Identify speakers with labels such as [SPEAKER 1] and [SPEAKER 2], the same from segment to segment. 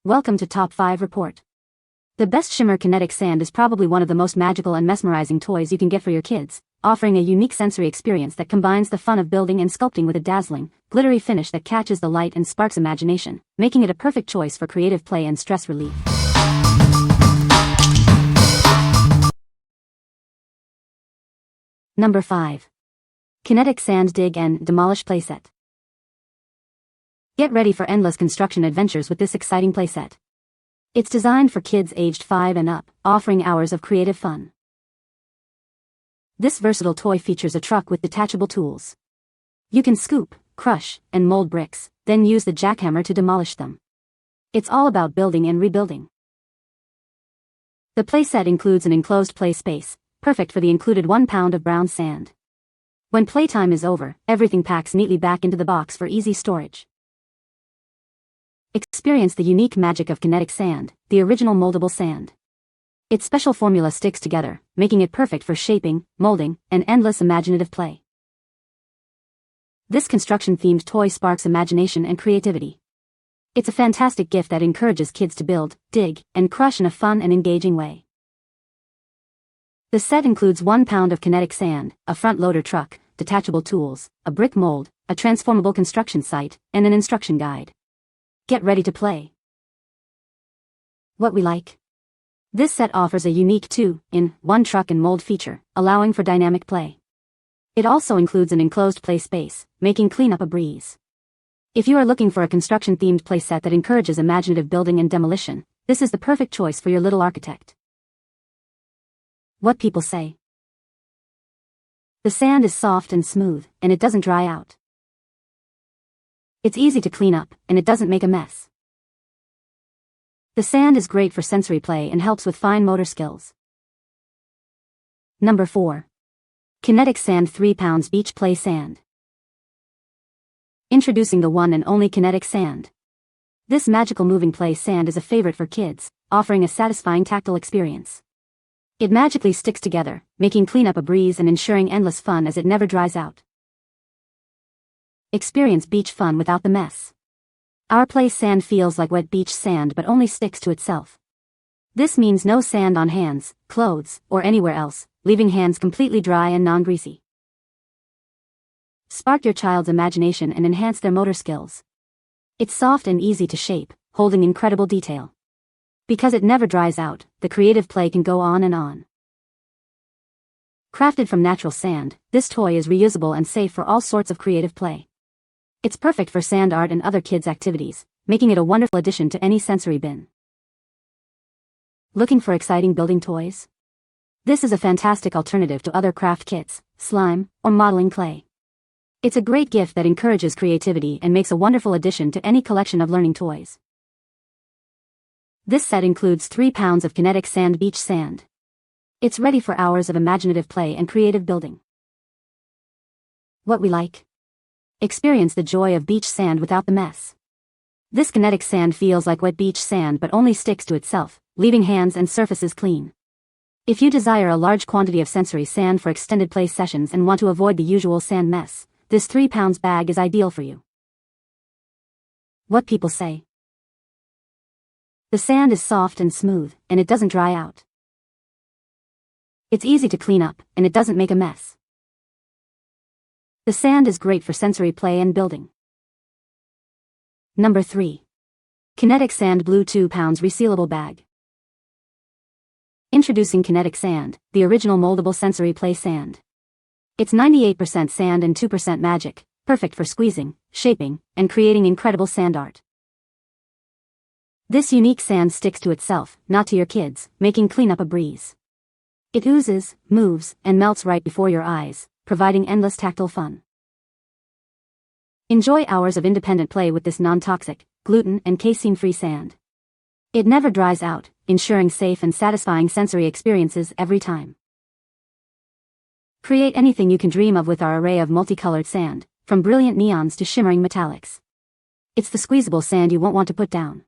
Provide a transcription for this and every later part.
[SPEAKER 1] Welcome to Top 5 Report. The best Shimmer Kinetic Sand is probably one of the most magical and mesmerizing toys you can get for your kids, offering a unique sensory experience that combines the fun of building and sculpting with a dazzling, glittery finish that catches the light and sparks imagination, making it a perfect choice for creative play and stress relief. Number 5. Kinetic Sand Dig and Demolish Playset. Get ready for endless construction adventures with this exciting playset. It's designed for kids aged 5 and up, offering hours of creative fun. This versatile toy features a truck with detachable tools. You can scoop, crush, and mold bricks, then use the jackhammer to demolish them. It's all about building and rebuilding. The playset includes an enclosed play space, perfect for the included 1 pound of brown sand. When playtime is over, everything packs neatly back into the box for easy storage. Experience the unique magic of kinetic sand, the original moldable sand. Its special formula sticks together, making it perfect for shaping, molding, and endless imaginative play. This construction-themed toy sparks imagination and creativity. It's a fantastic gift that encourages kids to build, dig, and crush in a fun and engaging way. The set includes 1 pound of kinetic sand, a front-loader truck, detachable tools, a brick mold, a transformable construction site, and an instruction guide. Get ready to play. What we like. This set offers a unique 2-in-1 truck and mold feature, allowing for dynamic play. It also includes an enclosed play space, making cleanup a breeze. If you are looking for a construction-themed play set that encourages imaginative building and demolition, this is the perfect choice for your little architect. What people say. The sand is soft and smooth, and it doesn't dry out. It's easy to clean up, and it doesn't make a mess. The sand is great for sensory play and helps with fine motor skills. Number 4. Kinetic Sand 3 pounds Beach Play Sand. Introducing the one and only Kinetic Sand. This magical moving play sand is a favorite for kids, offering a satisfying tactile experience. It magically sticks together, making cleanup a breeze and ensuring endless fun as it never dries out. Experience beach fun without the mess. Our play sand feels like wet beach sand but only sticks to itself. This means no sand on hands, clothes, or anywhere else, leaving hands completely dry and non-greasy. Spark your child's imagination and enhance their motor skills. It's soft and easy to shape, holding incredible detail. Because it never dries out, the creative play can go on and on. Crafted from natural sand, this toy is reusable and safe for all sorts of creative play. It's perfect for sand art and other kids' activities, making it a wonderful addition to any sensory bin. Looking for exciting building toys? This is a fantastic alternative to other craft kits, slime, or modeling clay. It's a great gift that encourages creativity and makes a wonderful addition to any collection of learning toys. This set includes 3 pounds of kinetic sand beach sand. It's ready for hours of imaginative play and creative building. What we like. Experience the joy of beach sand without the mess. This kinetic sand feels like wet beach sand but only sticks to itself, leaving hands and surfaces clean. If you desire a large quantity of sensory sand for extended play sessions and want to avoid the usual sand mess, this 3 pounds bag is ideal for you. What people say. The sand is soft and smooth, and it doesn't dry out. It's easy to clean up, and it doesn't make a mess. The sand is great for sensory play and building. Number 3. Kinetic Sand Blue 2 pounds Resealable Bag. Introducing Kinetic Sand, the original moldable sensory play sand. It's 98% sand and 2% magic, perfect for squeezing, shaping, and creating incredible sand art. This unique sand sticks to itself, not to your kids, making cleanup a breeze. It oozes, moves, and melts right before your eyes, providing endless tactile fun. Enjoy hours of independent play with this non-toxic, gluten and casein-free sand. It never dries out, ensuring safe and satisfying sensory experiences every time. Create anything you can dream of with our array of multicolored sand, from brilliant neons to shimmering metallics. It's the squeezable sand you won't want to put down.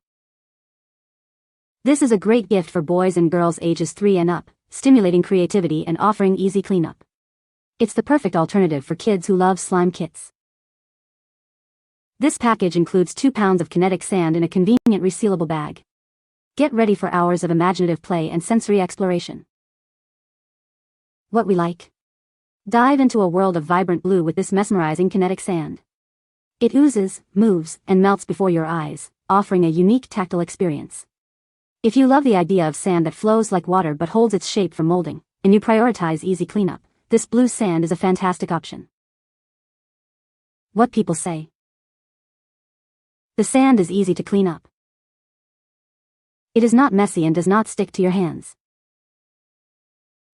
[SPEAKER 1] This is a great gift for boys and girls ages 3 and up, stimulating creativity and offering easy cleanup. It's the perfect alternative for kids who love slime kits. This package includes 2 pounds of kinetic sand in a convenient resealable bag. Get ready for hours of imaginative play and sensory exploration. What we like? Dive into a world of vibrant blue with this mesmerizing kinetic sand. It oozes, moves, and melts before your eyes, offering a unique tactile experience. If you love the idea of sand that flows like water but holds its shape for molding, and you prioritize easy cleanup, this blue sand is a fantastic option. What people say. The sand is easy to clean up. It is not messy and does not stick to your hands.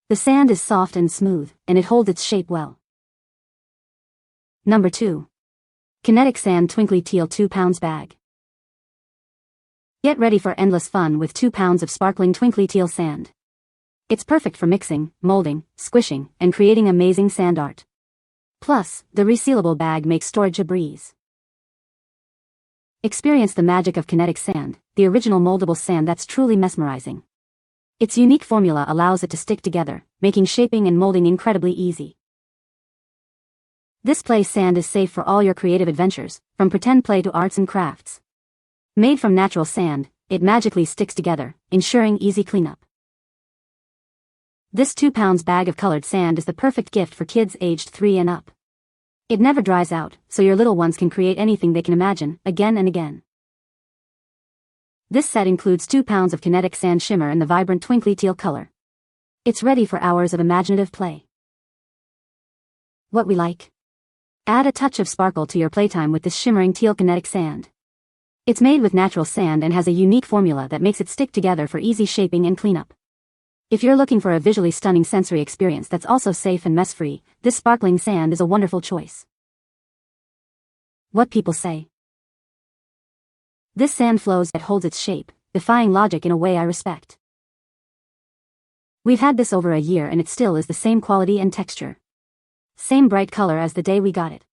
[SPEAKER 1] The sand is soft and smooth, and it holds its shape well. Number 2. Kinetic Sand Twinkly Teal 2 pounds bag. Get ready for endless fun with 2 pounds of sparkling twinkly teal sand. It's perfect for mixing, molding, squishing, and creating amazing sand art. Plus, the resealable bag makes storage a breeze. Experience the magic of kinetic sand, the original moldable sand that's truly mesmerizing. Its unique formula allows it to stick together, making shaping and molding incredibly easy. This play sand is safe for all your creative adventures, from pretend play to arts and crafts. Made from natural sand, it magically sticks together, ensuring easy cleanup. This 2 pounds bag of colored sand is the perfect gift for kids aged 3 and up. It never dries out, so your little ones can create anything they can imagine, again and again. This set includes 2 pounds of kinetic sand shimmer in the vibrant twinkly teal color. It's ready for hours of imaginative play. What we like? Add a touch of sparkle to your playtime with this shimmering teal kinetic sand. It's made with natural sand and has a unique formula that makes it stick together for easy shaping and cleanup. If you're looking for a visually stunning sensory experience that's also safe and mess-free, this sparkling sand is a wonderful choice. What people say. This sand flows yet holds its shape, defying logic in a way I respect. We've had this over a year and it still is the same quality and texture. Same bright color as the day we got it.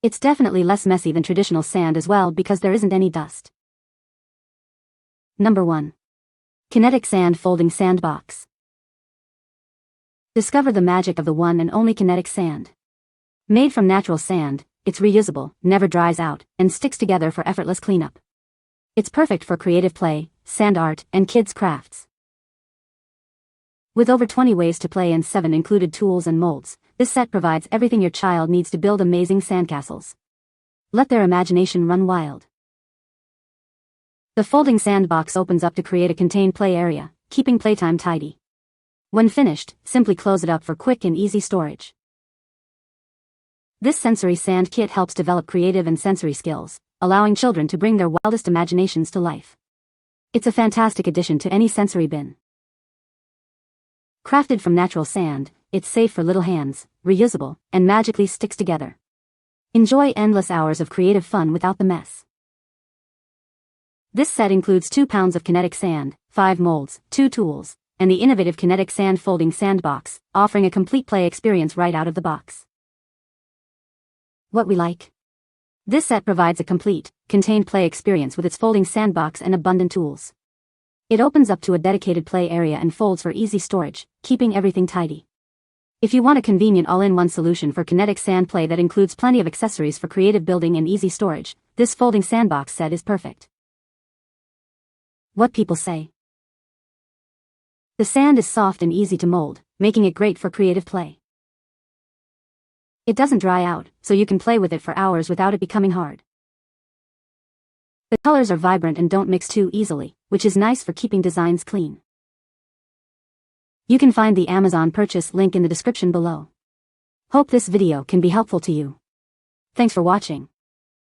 [SPEAKER 1] It's definitely less messy than traditional sand as well because there isn't any dust. Number 1. Kinetic Sand Folding Sand Box. Discover the magic of the one and only kinetic sand. Made from natural sand, it's reusable, never dries out, and sticks together for effortless cleanup. It's perfect for creative play, sand art, and kids' crafts. With over 20 ways to play and 7 included tools and molds, this set provides everything your child needs to build amazing sandcastles. Let their imagination run wild. The folding sandbox opens up to create a contained play area, keeping playtime tidy. When finished, simply close it up for quick and easy storage. This sensory sand kit helps develop creative and sensory skills, allowing children to bring their wildest imaginations to life. It's a fantastic addition to any sensory bin. Crafted from natural sand, it's safe for little hands, reusable, and magically sticks together. Enjoy endless hours of creative fun without the mess. This set includes 2 pounds of kinetic sand, 5 molds, 2 tools, and the innovative kinetic sand folding sandbox, offering a complete play experience right out of the box. What we like? This set provides a complete, contained play experience with its folding sandbox and abundant tools. It opens up to a dedicated play area and folds for easy storage, keeping everything tidy. If you want a convenient all-in-one solution for kinetic sand play that includes plenty of accessories for creative building and easy storage, this folding sandbox set is perfect. What people say. The sand is soft and easy to mold, making it great for creative play. It doesn't dry out, so you can play with it for hours without it becoming hard. The colors are vibrant and don't mix too easily, which is nice for keeping designs clean. You can find the Amazon purchase link in the description below. Hope this video can be helpful to you. Thanks for watching.